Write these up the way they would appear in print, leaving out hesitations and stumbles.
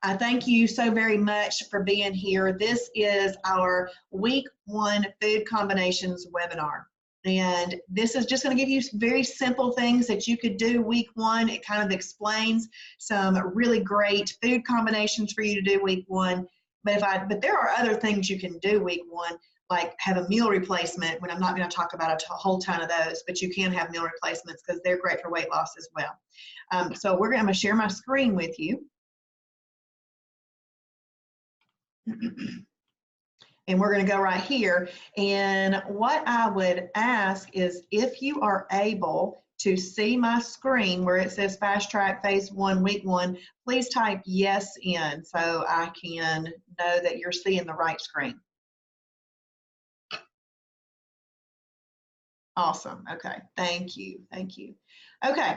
I thank you so very much for being here. This is our week 1 food combinations webinar. And this is just going to give you very simple things that you could do week 1. It kind of explains some really great food combinations for you to do week 1. But there are other things you can do week 1, like have a meal replacement, when I'm not going to talk about a whole ton of those, but you can have meal replacements because they're great for weight loss as well. So I'm going to share my screen with you. And we're going to go right here. And what I would ask is if you are able to see my screen where it says Fast Track Phase 1 Week 1, please type yes in so I can know that you're seeing the right screen. Awesome. Okay. Thank you. Thank you. Okay.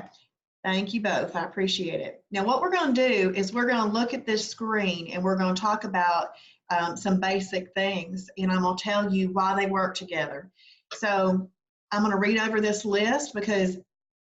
Thank you both. I appreciate it. Now, what we're going to do is we're going to look at this screen and we're going to talk about some basic things, and I'm going to tell you why they work together. So I'm going to read over this list because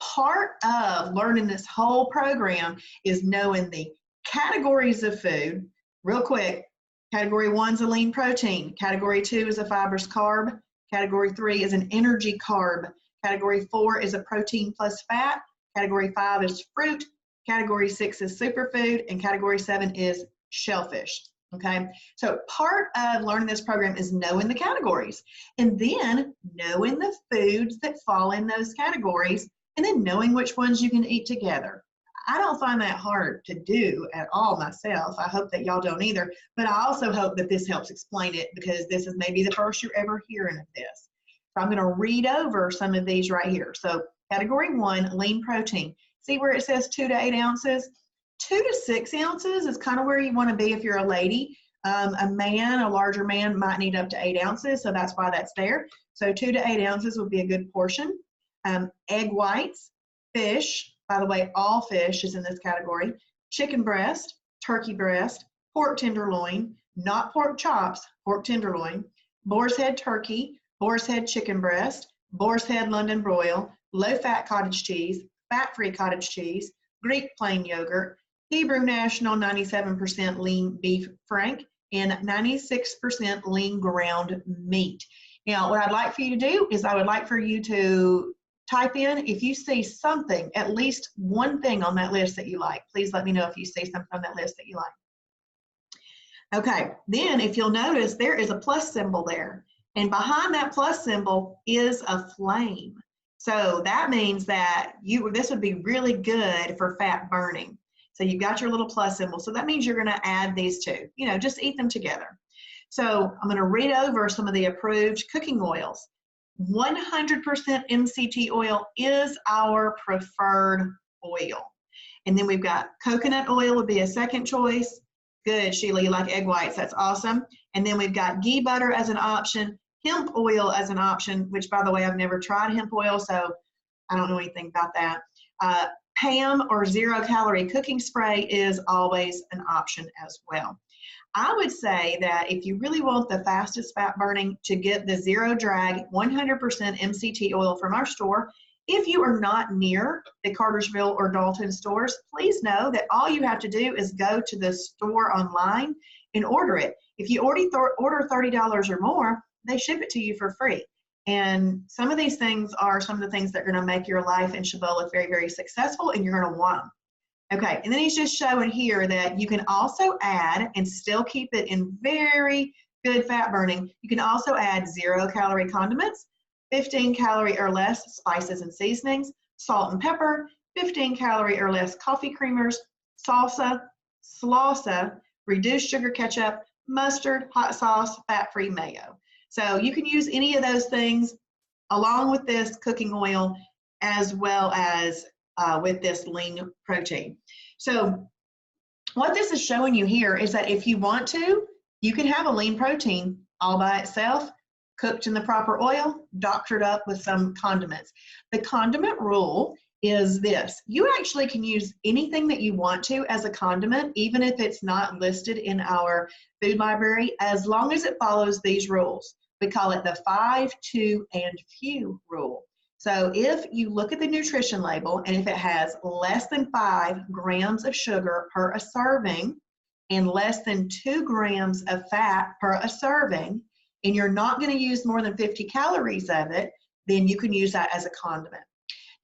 part of learning this whole program is knowing the categories of food. Real quick, category 1 is a lean protein. Category 2 is a fibrous carb. Category 3 is an energy carb. Category 4 is a protein plus fat. Category 5 is fruit. Category 6 is superfood. And category 7 is shellfish. Okay, so part of learning this program is knowing the categories and then knowing the foods that fall in those categories and then knowing which ones you can eat together. I don't find that hard to do at all myself. I hope that y'all don't either, but I also hope that this helps explain it because this is maybe the first you're ever hearing of this. So I'm going to read over some of these right here. So category 1, lean protein. See where it says 2 to 8 ounces? 2 to 6 ounces is kind of where you want to be if you're a lady. A man, a larger man, might need up to 8 ounces, so that's why that's there. So 2 to 8 ounces would be a good portion. Egg whites, fish, by the way, all fish is in this category, chicken breast, turkey breast, pork tenderloin, not pork chops, pork tenderloin, boar's head turkey, boar's head chicken breast, boar's head London broil, low-fat cottage cheese, fat-free cottage cheese, Greek plain yogurt, Hebrew National 97% lean beef frank, and 96% lean ground meat. Now, what I'd like for you to do is I would like for you to type in if you see something, at least one thing on that list that you like. Please let me know if you see something on that list that you like. Okay, then if you'll notice, there is a plus symbol there. And behind that plus symbol is a flame. So that means that this would be really good for fat burning. So you've got your little plus symbol. So that means you're going to add these two. You know, just eat them together. So I'm going to read over some of the approved cooking oils. 100% MCT oil is our preferred oil. And then we've got coconut oil would be a second choice. Good, Sheila, you like egg whites. That's awesome. And then we've got ghee butter as an option, hemp oil as an option, which, by the way, I've never tried hemp oil, so I don't know anything about that. PAM or zero-calorie cooking spray is always an option as well. I would say that if you really want the fastest fat burning, to get the zero drag 100% MCT oil from our store. If you are not near the Cartersville or Dalton stores, please know that all you have to do is go to the store online and order it. If you order $30 or more, they ship it to you for free. And some of these things are some of the things that are going to make your life in Shibboleth very, very successful, and you're going to want them. Okay, and then he's just showing here that you can also add, and still keep it in very good fat burning, you can also add 0-calorie condiments, 15-calorie or less spices and seasonings, salt and pepper, 15-calorie or less coffee creamers, salsa, salsa, reduced sugar ketchup, mustard, hot sauce, fat-free mayo. So you can use any of those things along with this cooking oil, as well as with this lean protein. So what this is showing you here is that if you want to, you can have a lean protein all by itself, cooked in the proper oil, doctored up with some condiments. The condiment rule is this: you actually can use anything that you want to as a condiment, even if it's not listed in our food library, as long as it follows these rules. We call it the 5, 2, and few rule. So if you look at the nutrition label, and if it has less than 5 grams of sugar per a serving, and less than 2 grams of fat per a serving, and you're not going to use more than 50 calories of it, then you can use that as a condiment.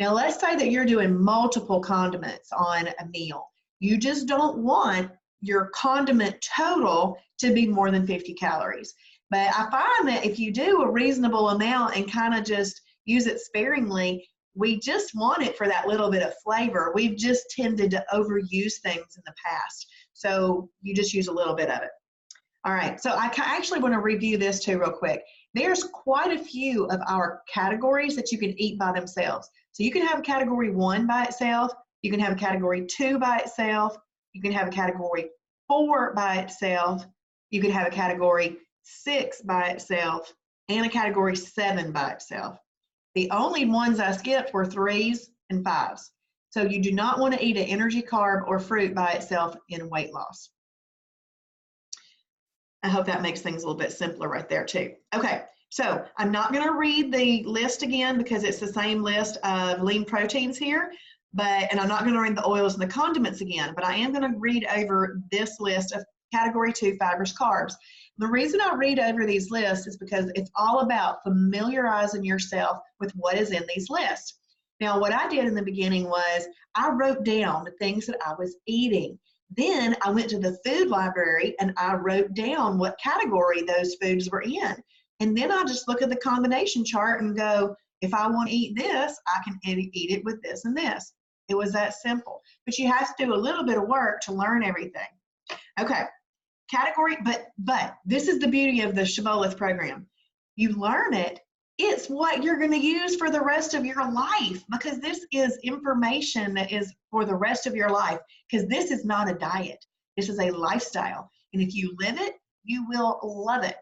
Now, let's say that you're doing multiple condiments on a meal. You just don't want your condiment total to be more than 50 calories. But I find that if you do a reasonable amount and kind of just use it sparingly, we just want it for that little bit of flavor. We've just tended to overuse things in the past. So you just use a little bit of it. All right, so I actually want to review this too real quick. There's quite a few of our categories that you can eat by themselves. So you can have a category 1 by itself, you can have a category 2 by itself, you can have a category 4 by itself, you can have a category 6 by itself, and a category 7 by itself. The only ones I skipped were 3s and 5s. So you do not want to eat an energy, carb, or fruit by itself in weight loss. I hope that makes things a little bit simpler right there too. Okay, so I'm not going to read the list again because it's the same list of lean proteins here, and I'm not going to read the oils and the condiments again, but I am going to read over this list of category 2 fibrous carbs. The reason I read over these lists is because it's all about familiarizing yourself with what is in these lists. Now, what I did in the beginning was I wrote down the things that I was eating. Then I went to the food library and I wrote down what category those foods were in. And then I just look at the combination chart and go, if I want to eat this, I can eat it with this and this. It was that simple. But you have to do a little bit of work to learn everything. Okay, category, but this is the beauty of the Shibboleth program. You learn it. It's what you're going to use for the rest of your life, because this is information that is for the rest of your life, because this is not a diet. This is a lifestyle. And if you live it, you will love it.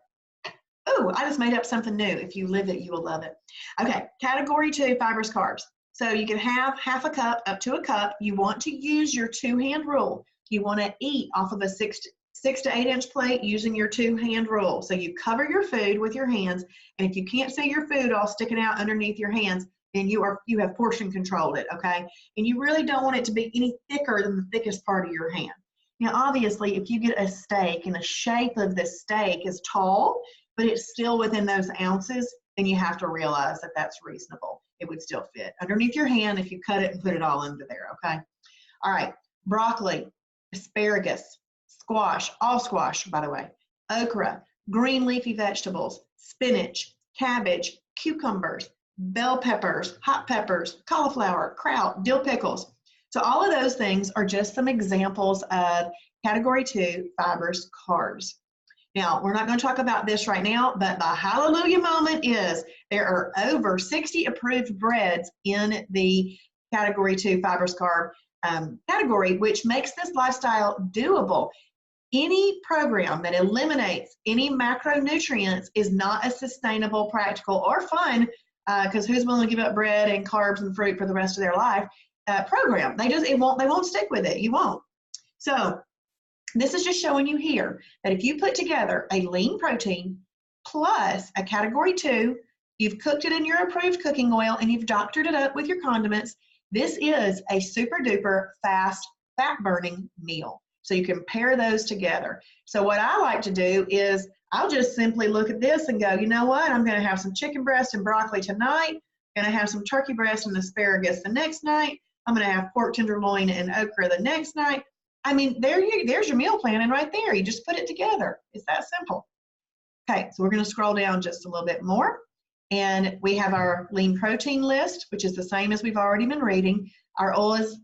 Oh, I just made up something new. If you live it, you will love it. Okay, category 2, fibrous carbs. So you can have half a cup up to a cup. You want to use your 2-hand rule. You want to eat off of a 6 to 8 inch plate using your 2-hand rule. So you cover your food with your hands, and if you can't see your food all sticking out underneath your hands, then you have portion controlled it, okay? And you really don't want it to be any thicker than the thickest part of your hand. Now, obviously, if you get a steak and the shape of the steak is tall, but it's still within those ounces, then you have to realize that that's reasonable. It would still fit underneath your hand if you cut it and put it all under there, okay? All right, broccoli, asparagus, squash, all squash, by the way, okra, green leafy vegetables, spinach, cabbage, cucumbers, bell peppers, hot peppers, cauliflower, kraut, dill pickles. So all of those things are just some examples of category 2 fibrous carbs. Now, we're not going to talk about this right now, but the hallelujah moment is there are over 60 approved breads in the category 2 fibrous carb category, which makes this lifestyle doable. Any program that eliminates any macronutrients is not a sustainable, practical, or fun, because who's willing to give up bread and carbs and fruit for the rest of their life program? They won't stick with it. You won't. So this is just showing you here that if you put together a lean protein plus a category 2, you've cooked it in your approved cooking oil, and you've doctored it up with your condiments, this is a super duper fast fat burning meal. So you can pair those together. So what I like to do is I'll just simply look at this and go, you know what? I'm going to have some chicken breast and broccoli tonight. I'm going to have some turkey breast and asparagus the next night. I'm going to have pork tenderloin and okra the next night. I mean, there's your meal planning right there. You just put it together. It's that simple. Okay, so we're going to scroll down just a little bit more. And we have our lean protein list, which is the same as we've already been reading. Our oils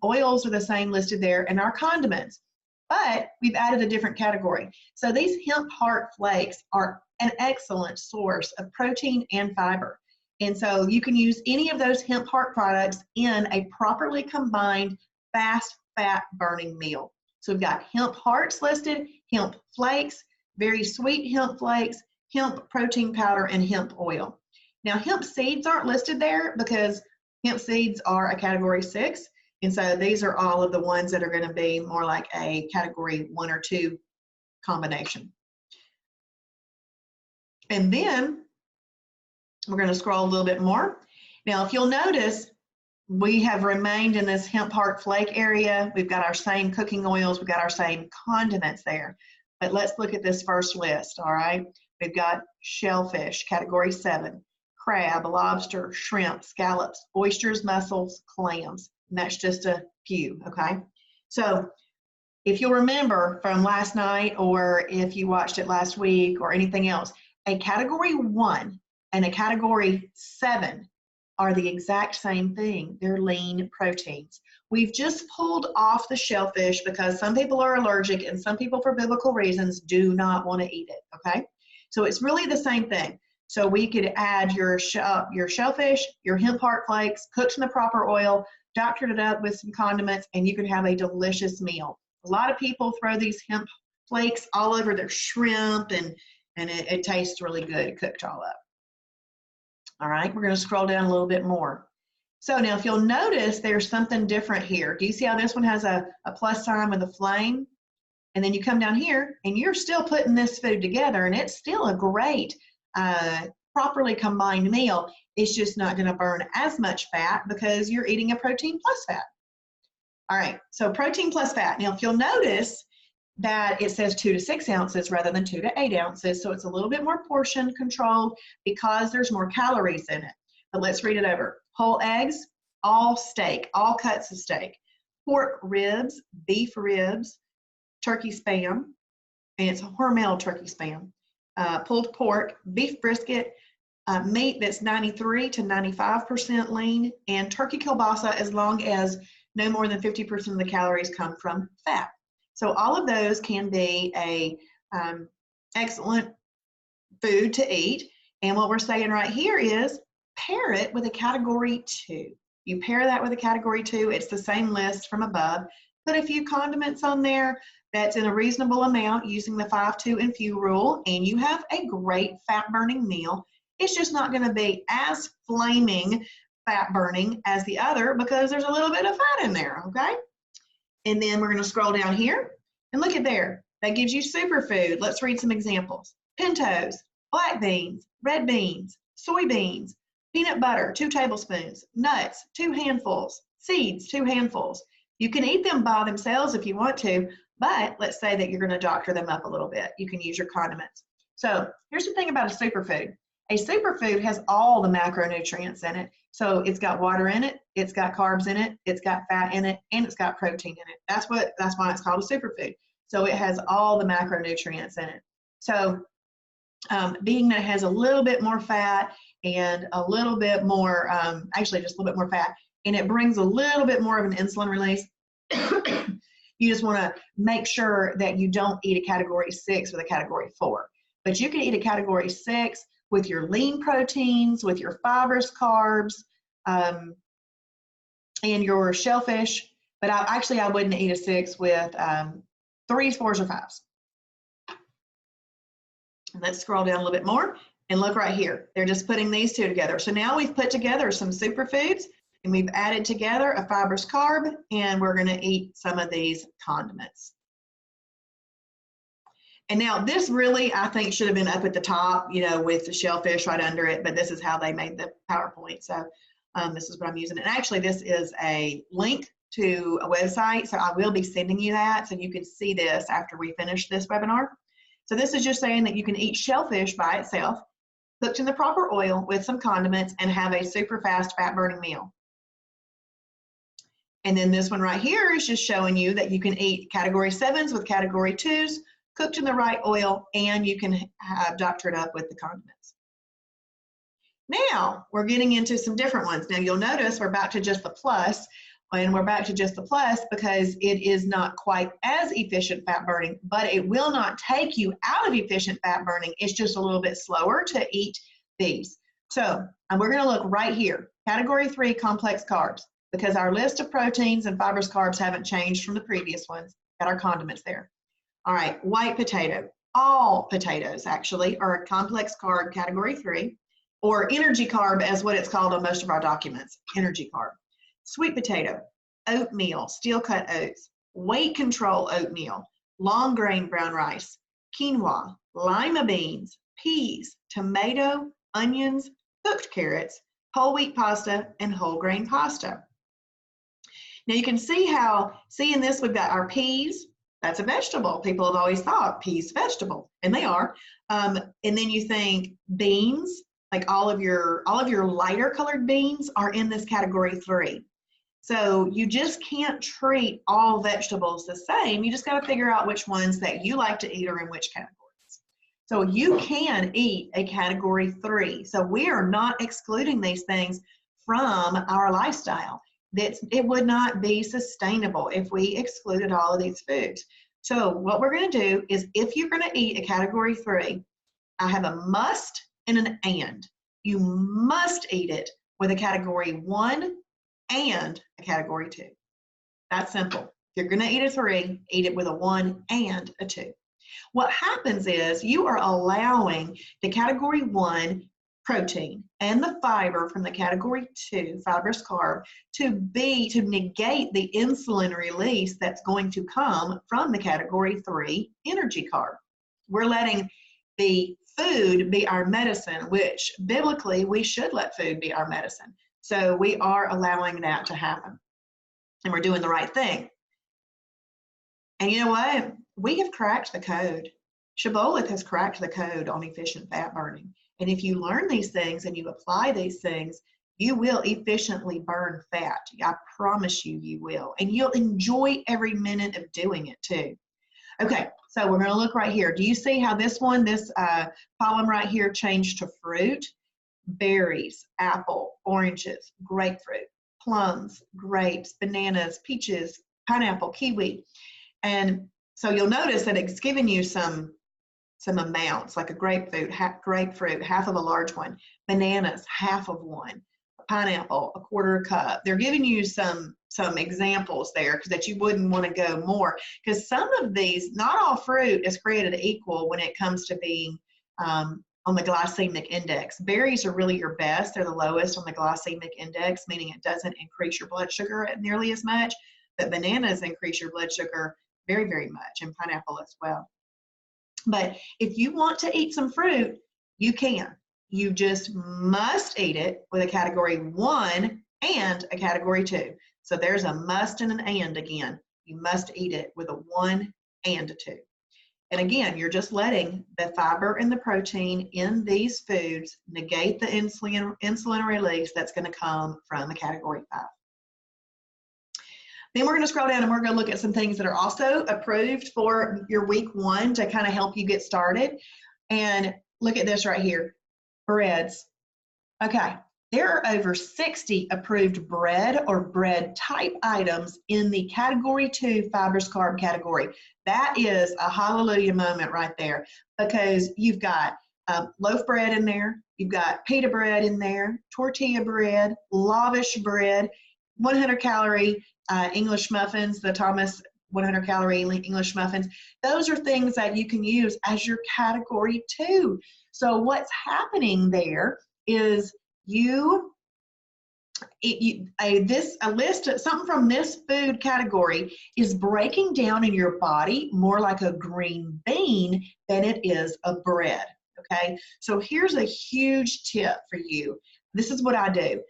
are the same listed there, and our condiments. But we've added a different category. So these hemp heart flakes are an excellent source of protein and fiber. And so you can use any of those hemp heart products in a properly combined fast fat burning meal. So we've got hemp hearts listed, hemp flakes, very sweet hemp flakes, hemp protein powder, and hemp oil. Now, hemp seeds aren't listed there because hemp seeds are a category 6. And so these are all of the ones that are going to be more like a category 1 or 2 combination. And then we're going to scroll a little bit more. Now, if you'll notice, we have remained in this hemp heart flake area. We've got our same cooking oils. We've got our same condiments there. But let's look at this first list, all right? We've got shellfish, category 7, crab, lobster, shrimp, scallops, oysters, mussels, clams. And that's just a few, okay? So if you'll remember from last night, or if you watched it last week or anything else, a category 1 and a category 7 are the exact same thing. They're lean proteins. We've just pulled off the shellfish because some people are allergic and some people, for biblical reasons, do not want to eat it, okay? So it's really the same thing. So we could add your shellfish, your hemp heart flakes, cooked in the proper oil, doctored it up with some condiments, and you can have a delicious meal. A lot of people throw these hemp flakes all over their shrimp, and it tastes really good cooked all up. All right, we're going to scroll down a little bit more. So now if you'll notice, there's something different here. Do you see how this one has a plus sign with a flame? And then you come down here and you're still putting this food together, and it's still a great properly combined meal. It's just not going to burn as much fat because you're eating a protein plus fat. All right, so protein plus fat. Now if you'll notice that it says 2 to 6 ounces rather than 2 to 8 ounces, so it's a little bit more portion controlled because there's more calories in it. But let's read it over. Whole eggs, all steak, all cuts of steak, pork ribs, beef ribs, turkey spam, and it's Hormel turkey spam, pulled pork, beef brisket, meat that's 93 to 95% lean, and turkey kielbasa, as long as no more than 50% of the calories come from fat. So all of those can be a excellent food to eat. And what we're saying right here is pair it with a category 2. You pair that with a category 2, it's the same list from above. Put a few condiments on there that's in a reasonable amount using the 5-2 and few rule, and you have a great fat burning meal. It's just not going to be as flaming fat burning as the other because there's a little bit of fat in there, okay? And then we're going to scroll down here and look at there. That gives you superfood. Let's read some examples. Pintos, black beans, red beans, soybeans, peanut butter, 2 tablespoons, nuts, 2 handfuls, seeds, 2 handfuls. You can eat them by themselves if you want to, but let's say that you're going to doctor them up a little bit. You can use your condiments. So here's the thing about a superfood. A superfood has all the macronutrients in it. So it's got water in it, it's got carbs in it, it's got fat in it, and it's got protein in it. That's why it's called a superfood. So it has all the macronutrients in it. So being that it has a little bit more fat and a little bit more, actually just a little bit more fat, and it brings a little bit more of an insulin release, you just want to make sure that you don't eat a category 6 with a category 4. But you can eat a category 6 with your lean proteins, with your fibrous carbs, and your shellfish. But I wouldn't eat a 6 with 3s, 4s, or 5s. And let's scroll down a little bit more and look right here. They're just putting these 2 together. So now we've put together some superfoods, and we've added together a fibrous carb, and we're going to eat some of these condiments. And now this really, I think, should have been up at the top, you know, with the shellfish right under it, but this is how they made the PowerPoint. So this is what I'm using. And actually, this is a link to a website, so I will be sending you that so you can see this after we finish this webinar. So this is just saying that you can eat shellfish by itself, cooked in the proper oil with some condiments, and have a super fast fat burning meal. And then this one right here is just showing you that you can eat category 7s with category 2s, cooked in the right oil, and you can have doctored up with the condiments. Now we're getting into some different ones. Now you'll notice we're back to just the plus, and we're back to just the plus because it is not quite as efficient fat burning, but it will not take you out of efficient fat burning. It's just a little bit slower to eat these. So we're going to look right here, category 3 complex carbs, because our list of proteins and fibrous carbs haven't changed from the previous ones. Got our condiments there. All right, white potato. All potatoes actually are a complex carb category 3, or energy carb as what it's called on most of our documents, energy carb. Sweet potato, oatmeal, steel cut oats, weight control oatmeal, long grain brown rice, quinoa, lima beans, peas, tomato, onions, cooked carrots, whole wheat pasta, and whole grain pasta. Now you can see how, see in this, we've got our peas. That's a vegetable. People have always thought peas vegetable, and they are. And then you think beans, like all of your lighter colored beans are in this category 3. So you just can't treat all vegetables the same. You just got to figure out which ones that you like to eat are in which categories. So you can eat a category 3. So we are not excluding these things from our lifestyle. It would not be sustainable if we excluded all of these foods. So what we're going to do is, if you're going to eat a category 3, I have a must and an and. You must eat it with a category 1 and a category 2. That's simple. If you're going to eat a 3, eat it with a 1 and a 2. What happens is you are allowing the category 1 protein and the fiber from the category 2 fibrous carb to negate the insulin release that's going to come from the category 3 energy carb. We're letting the food be our medicine, which biblically we should let food be our medicine. So we are allowing that to happen, and we're doing the right thing. And you know what? We have cracked the code. Shibboleth has cracked the code on efficient fat burning. And if you learn these things and you apply these things, you will efficiently burn fat. I promise you, you will. And you'll enjoy every minute of doing it too. Okay, so we're going to look right here. Do you see how this column right here changed to fruit? Berries, apple, oranges, grapefruit, plums, grapes, bananas, peaches, pineapple, kiwi. And so you'll notice that it's giving you some amounts, like a grapefruit, half of a large one, bananas, half of one, pineapple, a quarter cup. They're giving you some examples there that you wouldn't want to go more, because some of these, not all fruit is created equal when it comes to being on the glycemic index. Berries are really your best. They're the lowest on the glycemic index, meaning it doesn't increase your blood sugar nearly as much, but bananas increase your blood sugar very, very much, and pineapple as well. But if you want to eat some fruit, you can. You just must eat it with a category 1 and a category 2. So there's a must and an and again. You must eat it with a 1 and a 2. And again, you're just letting the fiber and the protein in these foods negate the insulin release that's going to come from a category 5. Then we're going to scroll down and we're going to look at some things that are also approved for your week 1 to kind of help you get started. And look at this right here, breads. Okay, there are over 60 approved bread or bread type items in the category 2 fibrous carb category. That is a hallelujah moment right there, because you've got loaf bread in there, you've got pita bread in there, tortilla bread, lavish bread, 100 calorie English muffins, the Thomas 100 calorie English muffins. Those are things that you can use as your category 2. So what's happening there is something from this food category is breaking down in your body more like a green bean than it is a bread. Okay, so here's a huge tip for you. This is what I do.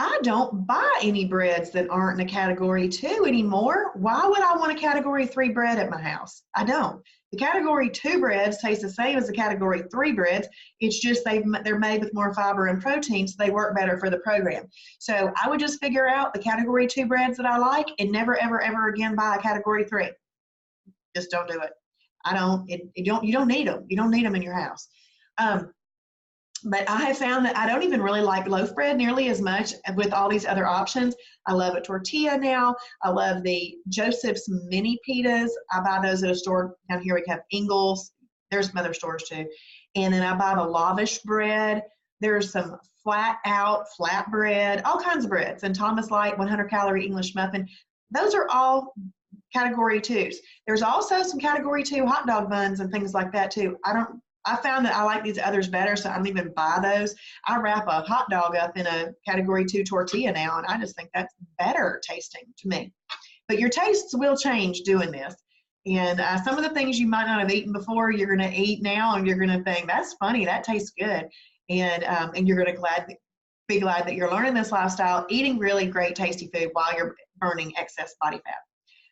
I don't buy any breads that aren't in a category 2 anymore. Why would I want a category 3 bread at my house? I don't. The category 2 breads taste the same as the category 3 breads. It's just they're made with more fiber and protein, so they work better for the program. So I would just figure out the category 2 breads that I like and never, ever, ever again buy a category 3. Just don't do it. You don't need them. You don't need them in your house. But I have found that I don't even really like loaf bread nearly as much with all these other options. I love a tortilla now. I love the Joseph's mini pitas. I buy those at a store down here. We have Ingles. There's some other stores too. And then I buy the lavish bread. There's some flat bread, all kinds of breads. And Thomas Light 100 calorie English muffin. Those are all category 2s. There's also some category 2 hot dog buns and things like that too. I found that I like these others better, so I don't even buy those. I wrap a hot dog up in a category 2 tortilla now, and I just think that's better tasting to me. But your tastes will change doing this. And some of the things you might not have eaten before, you're going to eat now, and you're going to think, that's funny, that tastes good. And you're going to be glad that you're learning this lifestyle, eating really great, tasty food while you're burning excess body fat.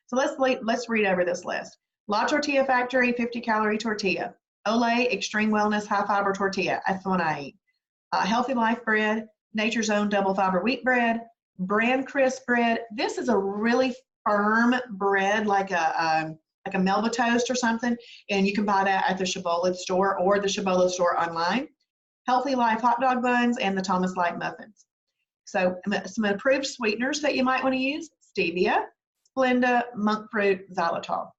So let's read over this list. La Tortilla Factory, 50-calorie tortilla. Olay Extreme Wellness High Fiber Tortilla. That's the one I eat. Healthy Life Bread, Nature's Own Double Fiber Wheat Bread, Brand Crisp Bread. This is a really firm bread, like a Melba toast or something, and you can buy that at the Chibola store or the Chibola store online. Healthy Life hot dog buns and the Thomas Light muffins. So some approved sweeteners that you might want to use: stevia, Splenda, monk fruit, xylitol.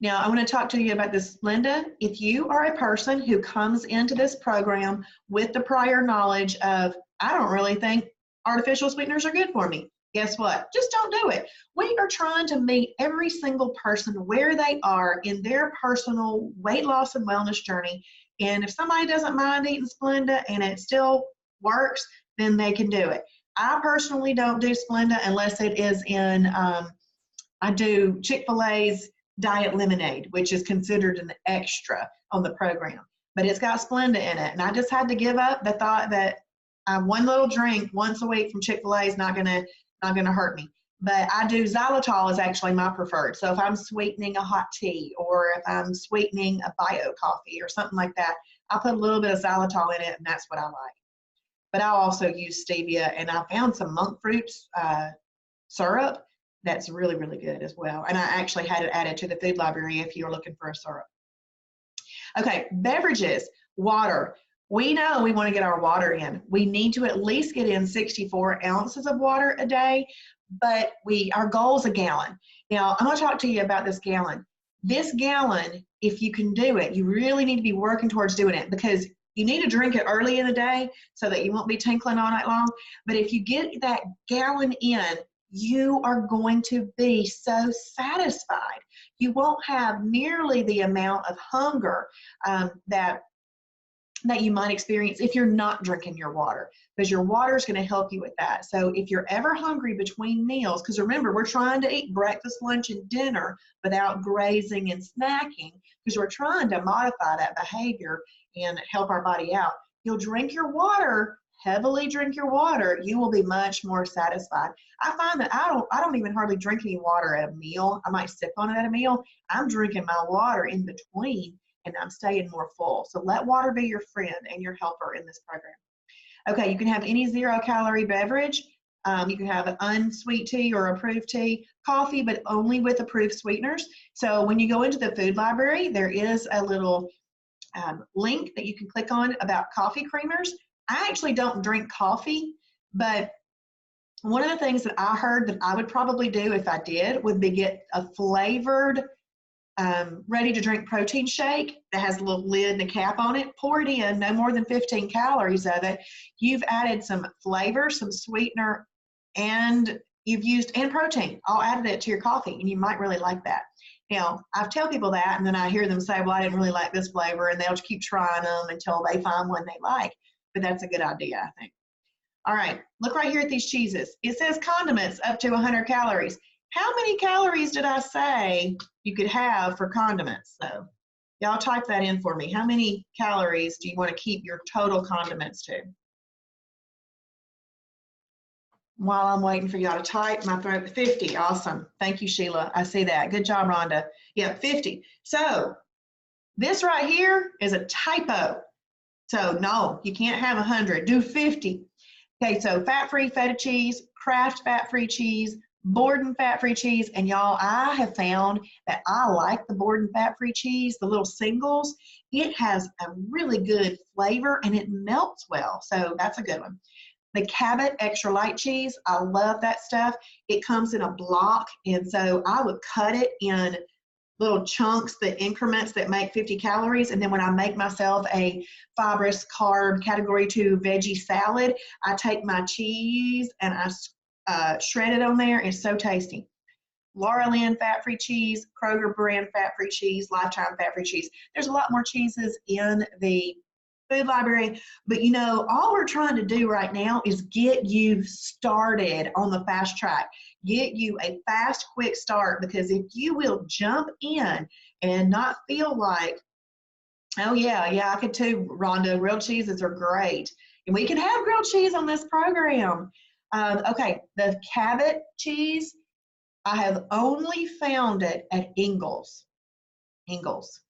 Now, I want to talk to you about this Splenda. If you are a person who comes into this program with the prior knowledge of, I don't really think artificial sweeteners are good for me, guess what? Just don't do it. We are trying to meet every single person where they are in their personal weight loss and wellness journey. And if somebody doesn't mind eating Splenda and it still works, then they can do it. I personally don't do Splenda unless it is in, I do Chick-Fil-A's Diet Lemonade, which is considered an extra on the program. But it's got Splenda in it. And I just had to give up the thought that one little drink once a week from Chick-fil-A is not gonna hurt me. But I do, xylitol is actually my preferred. So if I'm sweetening a hot tea, or if I'm sweetening a bio coffee or something like that, I'll put a little bit of xylitol in it, and that's what I like. But I'll also use stevia, and I found some monk fruit syrup that's really, really good as well. And I actually had it added to the food library if you're looking for a syrup. Okay, beverages, water. We know we want to get our water in. We need to at least get in 64 ounces of water a day, but our goal is a gallon. Now, I'm going to talk to you about this gallon. This gallon, if you can do it, you really need to be working towards doing it, because you need to drink it early in the day so that you won't be tinkling all night long. But if you get that gallon in, you are going to be so satisfied. You won't have nearly the amount of hunger that you might experience if you're not drinking your water, because your water is going to help you with that. So if you're ever hungry between meals, because remember, we're trying to eat breakfast, lunch, and dinner without grazing and snacking, because we're trying to modify that behavior and help our body out. You'll drink your water, heavily drink your water, you will be much more satisfied. I find that I don't even hardly drink any water at a meal. I might sip on it at a meal. I'm drinking my water in between, and I'm staying more full. So let water be your friend and your helper in this program. Okay, you can have any 0-calorie beverage. You can have an unsweet tea or approved tea, coffee, but only with approved sweeteners. So when you go into the food library, there is a little link that you can click on about coffee creamers. I actually don't drink coffee, but one of the things that I heard that I would probably do if I did would be get a flavored ready-to-drink protein shake that has a little lid and a cap on it. Pour it in, no more than 15 calories of it. You've added some flavor, some sweetener, and and protein. All added it to your coffee, and you might really like that. Now, I tell people that, and then I hear them say, well, I didn't really like this flavor, and they'll just keep trying them until they find one they like. But that's a good idea, I think. All right, look right here at these cheeses. It says condiments up to 100 calories. How many calories did I say you could have for condiments? So y'all type that in for me. How many calories do you want to keep your total condiments to? While I'm waiting for y'all to type, my throat, 50. Awesome. Thank you, Sheila. I see that. Good job, Rhonda. Yeah, 50. So this right here is a typo. So no, you can't have 100. Do 50. Okay, so fat-free feta cheese, Kraft fat-free cheese, Borden fat-free cheese, and y'all, I have found that I like the Borden fat-free cheese, the little singles. It has a really good flavor and it melts well, so that's a good one. The Cabot extra light cheese, I love that stuff. It comes in a block, and so I would cut it in little chunks, the increments that make 50 calories. And then when I make myself a fibrous carb category 2 veggie salad, I take my cheese and I shred it on there. It's so tasty. Laura Lynn fat-free cheese, Kroger brand fat-free cheese, Lifetime fat-free cheese. There's a lot more cheeses in the food library, but you know, all we're trying to do right now is get you started on the fast track, get you a fast, quick start, because if you will jump in and not feel like, oh yeah, I could too, Rhonda, real cheeses are great. And we can have grilled cheese on this program. Okay, the Cabot cheese, I have only found it at Ingles. Ingles.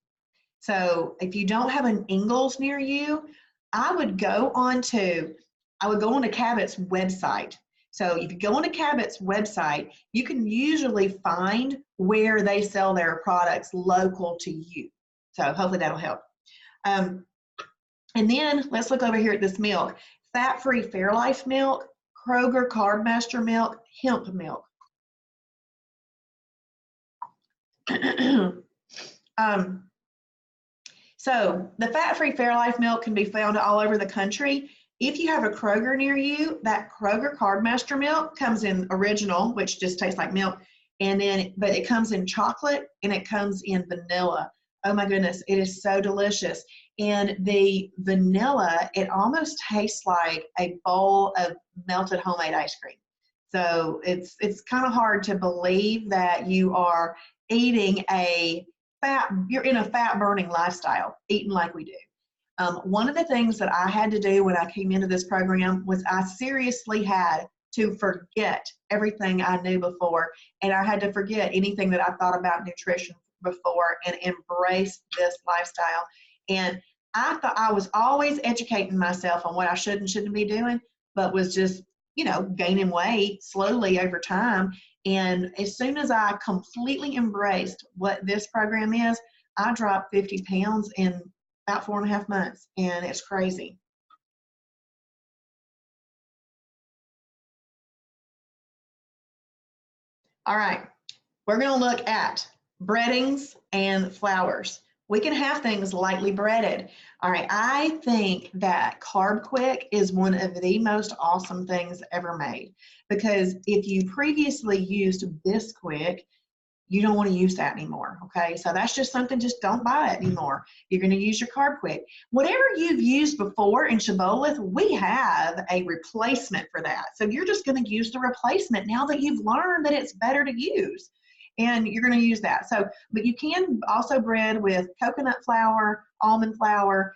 So if you don't have an Ingles near you, I would go on to Cabot's website. So if you go on to Cabot's website, you can usually find where they sell their products local to you. So hopefully that'll help. And then let's look over here at this milk. Fat-free Fairlife milk, Kroger Carbmaster milk, hemp milk. So the fat-free Fairlife milk can be found all over the country. If you have a Kroger near you, that Kroger Carbmaster milk comes in original, which just tastes like milk, but it comes in chocolate and it comes in vanilla. Oh my goodness, it is so delicious. And the vanilla, it almost tastes like a bowl of melted homemade ice cream. So it's kind of hard to believe that you are eating you're in a fat burning lifestyle, eating like we do. One of the things that I had to do when I came into this program was I seriously had to forget everything I knew before, and I had to forget anything that I thought about nutrition before and embrace this lifestyle. And I thought I was always educating myself on what I should and shouldn't be doing, but was just, gaining weight slowly over time. And as soon as I completely embraced what this program is, I dropped 50 pounds in about 4.5 months, and it's crazy. All right, we're going to look at breadings and flours. We can have things lightly breaded. All right, I think that Carb Quick is one of the most awesome things ever made, because if you previously used Bisquick, you don't want to use that anymore, okay? So that's just something, just don't buy it anymore. You're going to use your Carb Quick. Whatever you've used before in Shibboleth, we have a replacement for that. So you're just going to use the replacement now that you've learned that it's better to use. And you're going to use that. So, but you can also bread with coconut flour, almond flour,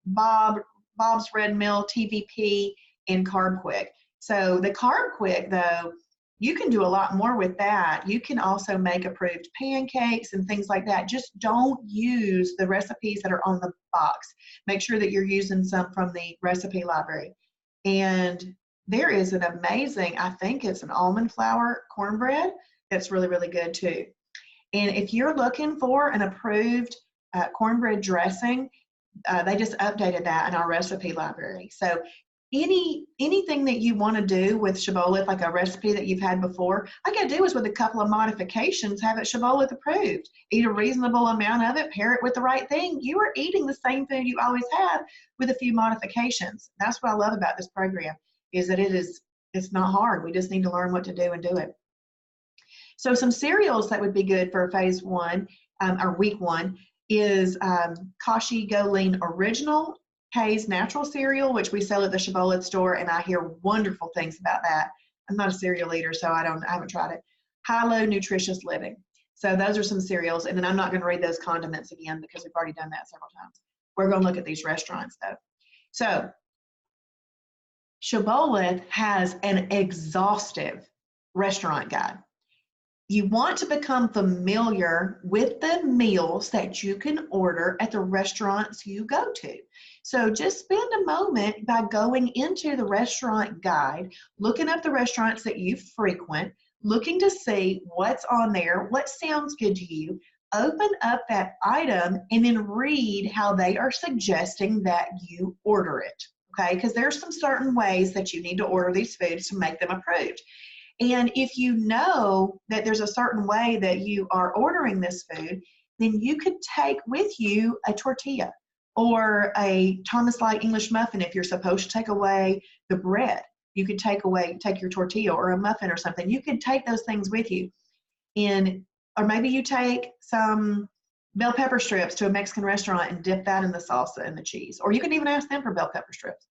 Bob's Red Mill, TVP, and Carb Quick. So the Carb Quick, though, you can do a lot more with that. You can also make approved pancakes and things like that. Just don't use the recipes that are on the box. Make sure that you're using some from the recipe library. And there is an amazing, I think it's an almond flour cornbread that's really, really good too. And if you're looking for an approved cornbread dressing, they just updated that in our recipe library. So anything that you want to do with Shibboleth, like a recipe that you've had before, all you got to do is with a couple of modifications, have it Shibboleth approved. Eat a reasonable amount of it, pair it with the right thing. You are eating the same food you always have with a few modifications. That's what I love about this program, is that it's not hard. We just need to learn what to do and do it. So some cereals that would be good for phase one or week one is Kashi Go Lean Original Hayes Natural Cereal, which we sell at the Shibboleth store, and I hear wonderful things about that. I'm not a cereal eater, so I haven't tried it. High-Low Nutritious Living. So those are some cereals, and then I'm not going to read those condiments again because we've already done that several times. We're going to look at these restaurants, though. So Shibboleth has an exhaustive restaurant guide. You want to become familiar with the meals that you can order at the restaurants you go to. So just spend a moment by going into the restaurant guide, looking up the restaurants that you frequent, looking to see what's on there, what sounds good to you. Open up that item and then read how they are suggesting that you order it, okay? Because there's some certain ways that you need to order these foods to make them approved. And if you know that there's a certain way that you are ordering this food, then you could take with you a tortilla or a Thomas Light English muffin. If you're supposed to take away the bread, you could take your tortilla or a muffin or something. You could take those things with you. Or maybe you take some bell pepper strips to a Mexican restaurant and dip that in the salsa and the cheese. Or you can even ask them for bell pepper strips.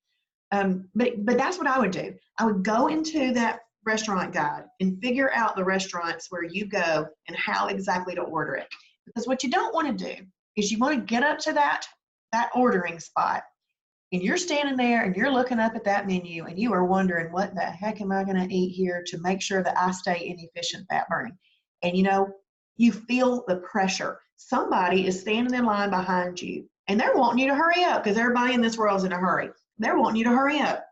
But that's what I would do. I would go into that restaurant guide and figure out the restaurants where you go and how exactly to order it. Because what you don't want to do is you want to get up to that ordering spot and you're standing there and you're looking up at that menu and you are wondering, what the heck am I going to eat here to make sure that I stay in efficient fat burning? And you know, you feel the pressure. Somebody is standing in line behind you and they're wanting you to hurry up because everybody in this world is in a hurry. They're wanting you to hurry up.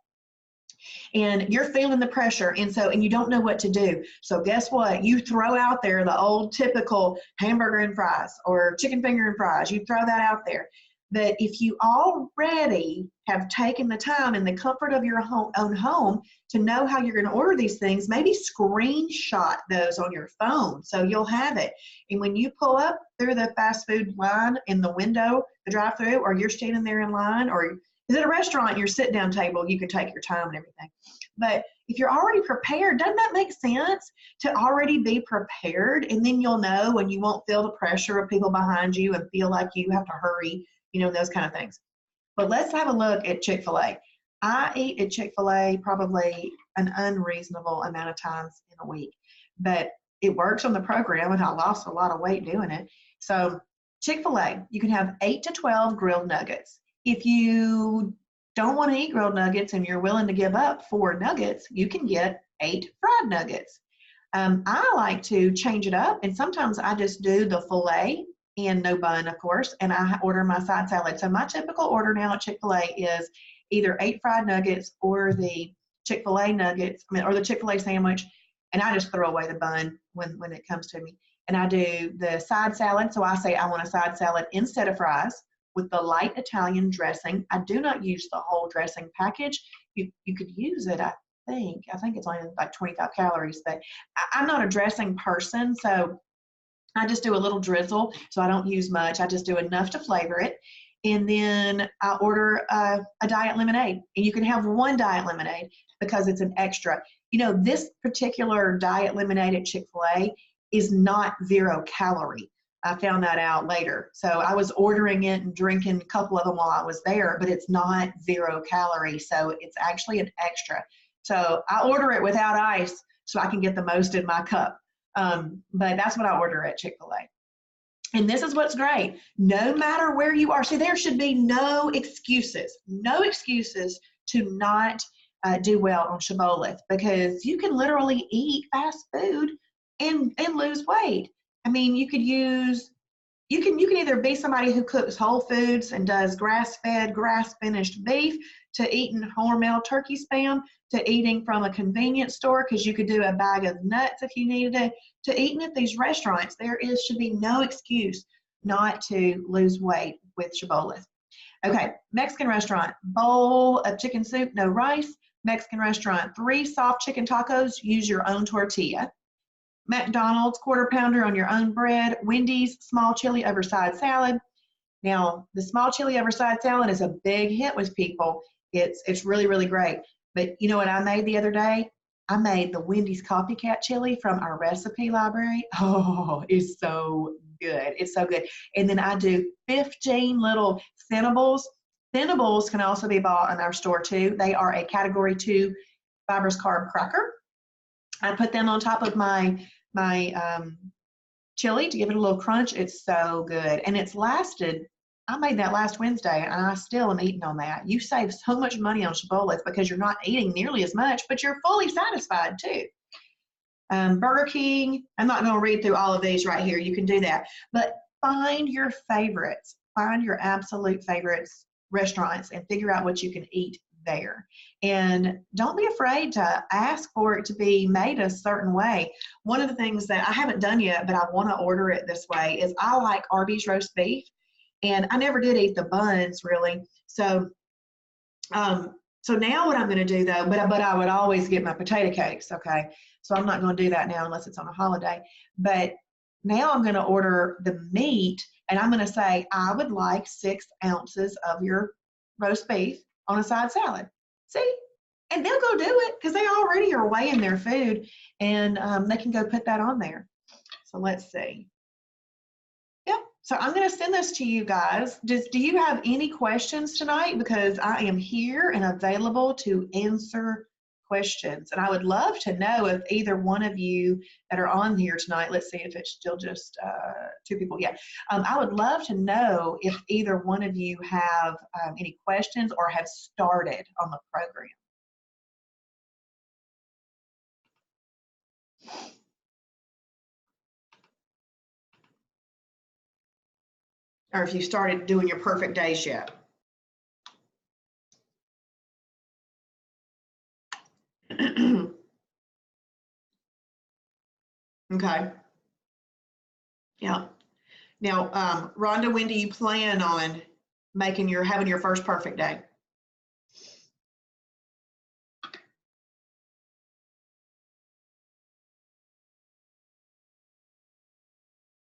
And you're feeling the pressure, and you don't know what to do. So guess what? You throw out there the old typical hamburger and fries or chicken finger and fries. You throw that out there. But if you already have taken the time in the comfort of your own home to know how you're going to order these things, maybe screenshot those on your phone so you'll have it. And when you pull up through the fast food line in the window, the drive-through, or you're standing there in line, or is it a restaurant and your sit-down table, you can take your time and everything. But if you're already prepared, doesn't that make sense to already be prepared? And then you'll know when you won't feel the pressure of people behind you and feel like you have to hurry, you know, those kind of things. But let's have a look at Chick-fil-A. I eat at Chick-fil-A probably an unreasonable amount of times in a week, but it works on the program and I lost a lot of weight doing it. So Chick-fil-A, you can have 8 to 12 grilled nuggets. If you don't want to eat grilled nuggets and you're willing to give up 4 nuggets, you can get 8 fried nuggets. I like to change it up, and sometimes I just do the filet and no bun, of course, and I order my side salad. So my typical order now at Chick-fil-A is either 8 fried nuggets or the Chick-fil-A nuggets, or the Chick-fil-A sandwich, and I just throw away the bun when it comes to me. And I do the side salad, so I say I want a side salad instead of fries, with the light Italian dressing. I do not use the whole dressing package. You could use it, I think it's only like 25 calories, but I'm not a dressing person, so I just do a little drizzle, so I don't use much. I just do enough to flavor it. And then I order a diet lemonade, and you can have 1 diet lemonade because it's an extra. You know, this particular diet lemonade at Chick-fil-A is not 0 calorie. I found that out later. So I was ordering it and drinking a couple of them while I was there, but it's not 0 calorie. So it's actually an extra. So I order it without ice so I can get the most in my cup. But that's what I order at Chick-fil-A. And this is what's great. No matter where you are, see, there should be no excuses to not do well on Shibboleth, because you can literally eat fast food and lose weight. I mean, you can either be somebody who cooks whole foods and does grass-fed, grass-finished beef, to eating Hormel turkey spam, to eating from a convenience store, because you could do a bag of nuts if you needed it, to eating at these restaurants. Should be no excuse not to lose weight with Shibboleth. Okay, Mexican restaurant, bowl of chicken soup, no rice. Mexican restaurant, 3 soft chicken tacos, use your own tortilla. McDonald's, quarter pounder on your own bread. Wendy's, small chili over side salad. Now, the small chili over side salad is a big hit with people. It's really, really great. But you know what I made the other day? I made the Wendy's copycat chili from our recipe library. Oh, it's so good. It's so good. And then I do 15 little Thinables. Thinables can also be bought in our store too. They are a category 2 fibrous carb cracker. I put them on top of my chili to give it a little crunch. It's so good. And it's lasted, I made that last Wednesday and I still am eating on that. You save so much money on Shibboleth because you're not eating nearly as much, but you're fully satisfied too. Burger King, I'm not going to read through all of these right here. You can do that. But find your favorites. Find your absolute favorites restaurants and figure out what you can eat there. And don't be afraid to ask for it to be made a certain way. One of the things that I haven't done yet, but I want to order it this way, is I like Arby's roast beef. And I never did eat the buns really. So now what I'm going to do though, but I would always get my potato cakes. Okay. So I'm not going to do that now unless it's on a holiday. But now I'm going to order the meat and I'm going to say, I would like 6 ounces of your roast beef on a side salad. See? And they'll go do it because they already are weighing their food, and they can go put that on there. So let's see. Yep. So I'm going to send this to you guys. Do you have any questions tonight? Because I am here and available to answer questions. And I would love to know if either one of you that are on here tonight, let's see if it's still just 2 people. Yeah. I would love to know if either one of you have any questions or have started on the program. Or if you started doing your perfect days yet. Okay. Yeah. Now, Rhonda, when do you plan on having your first perfect day?